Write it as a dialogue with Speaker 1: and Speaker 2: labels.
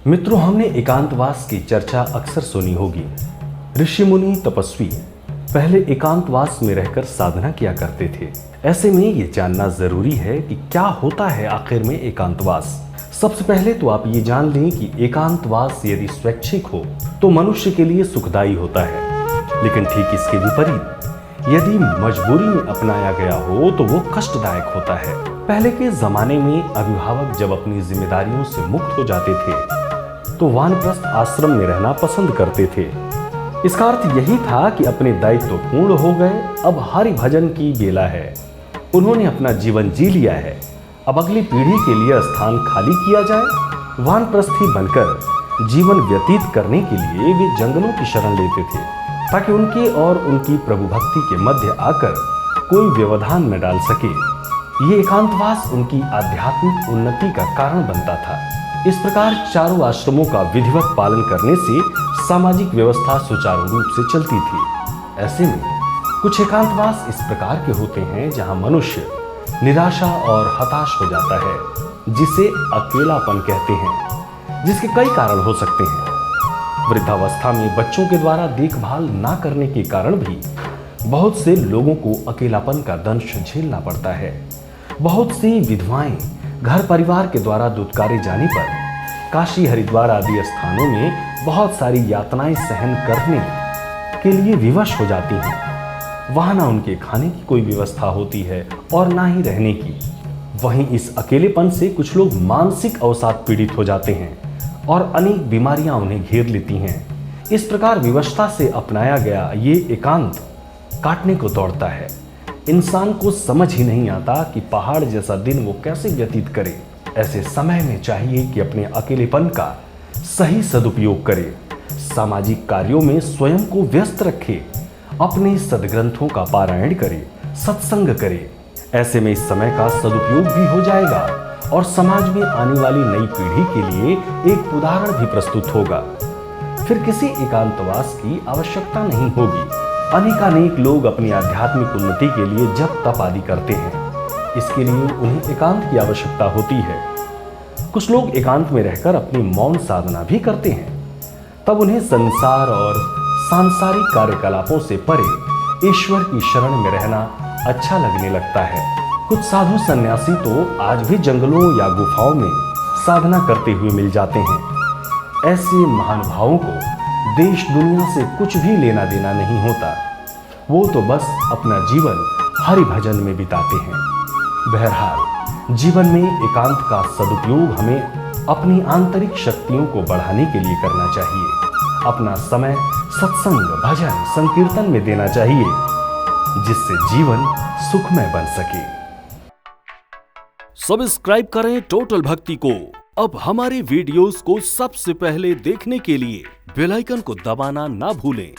Speaker 1: मित्रों, हमने एकांतवास की चर्चा अक्सर सुनी होगी। ऋषि मुनि तपस्वी पहले एकांतवास में रहकर साधना किया करते थे। ऐसे में ये जानना जरूरी है कि क्या होता है आखिर में एकांतवास। सबसे पहले तो आप ये जान लें कि एकांतवास यदि स्वैच्छिक हो तो मनुष्य के लिए सुखदायी होता है, लेकिन ठीक इसके विपरीत यदि मजबूरी में अपनाया गया हो तो वो कष्टदायक होता है। पहले के जमाने में अभिभावक जब अपनी जिम्मेदारियों से मुक्त हो जाते थे तो वानप्रस्थ आश्रम में रहना पसंद करते थे। इसका अर्थ यही था कि अपने दायित्व पूर्ण हो गए, अब हरि भजन की बेला है। उन्होंने अपना जीवन जी लिया है, अब अगली पीढ़ी के लिए स्थान खाली किया जाए। वानप्रस्थी बनकर जीवन व्यतीत करने के लिए वे जंगलों की शरण लेते थे ताकि उनके और उनकी प्रभु भक्ति के मध्य आकर कोई व्यवधान न डाल सके। ये एकांतवास उनकी आध्यात्मिक उन्नति का कारण बनता था। इस प्रकार चारों आश्रमों का विधिवत पालन करने से सामाजिक व्यवस्था सुचारू रूप से चलती थी। ऐसे में कुछ एकांतवास इस प्रकार के होते हैं जहां मनुष्य निराशा और हताश हो जाता है, जिसे अकेलापन कहते हैं, जिसके कई कारण हो सकते हैं। वृद्धावस्था में बच्चों के द्वारा देखभाल ना करने के कारण भी बहुत से लोगों को अकेलापन का दंश झेलना पड़ता है। बहुत सी विधवाएं घर परिवार के द्वारा दुत्कारे जाने पर काशी हरिद्वार आदि स्थानों में बहुत सारी यातनाएं सहन करने के लिए विवश हो जाती हैं। वहां ना उनके खाने की कोई व्यवस्था होती है और ना ही रहने की। वहीं इस अकेलेपन से कुछ लोग मानसिक अवसाद पीड़ित हो जाते हैं और अनेक बीमारियां उन्हें घेर लेती हैं। इस प्रकार विवशता से अपनाया गया ये एकांत काटने को दौड़ता है। इंसान को समझ ही नहीं आता कि पहाड़ जैसा दिन वो कैसे व्यतीत करे। ऐसे समय में चाहिए कि अपने अकेलेपन का सही सदुपयोग करे, सामाजिक कार्यों में स्वयं को व्यस्त रखे, अपने सद्ग्रंथों का पारायण करे, सत्संग करे। ऐसे में इस समय का सदुपयोग भी हो जाएगा और समाज में आने वाली नई पीढ़ी के लिए एक उदाहरण भी प्रस्तुत होगा। फिर किसी एकांतवास की आवश्यकता नहीं होगी। अनेकानेक लोग अपनी आध्यात्मिक उन्नति के लिए जप तप आदि करते हैं। इसके लिए उन्हें एकांत की आवश्यकता होती है। कुछ लोग एकांत में रहकर अपनी मौन साधना भी करते हैं। तब उन्हें संसार और सांसारिक कार्यकलापों से परे ईश्वर की शरण में रहना अच्छा लगने लगता है। कुछ साधु सन्यासी तो आज भी जंगलों या गुफाओं में साधना करते हुए मिल जाते हैं। ऐसे महानुभावों को देश दुनिया से कुछ भी लेना देना नहीं होता। वो तो बस अपना जीवन हरि भजन में बिताते हैं। बहरहाल जीवन में एकांत का सदुपयोग हमें अपनी आंतरिक शक्तियों को बढ़ाने के लिए करना चाहिए। अपना समय सत्संग, भजन, संकीर्तन में देना चाहिए, जिससे जीवन सुखमय बन सके।
Speaker 2: सब्सक्राइब करें टोटल भक्ति को। अब हमारे वीडियोस को सबसे पहले देखने के लिए बेल आइकन को दबाना ना भूलें।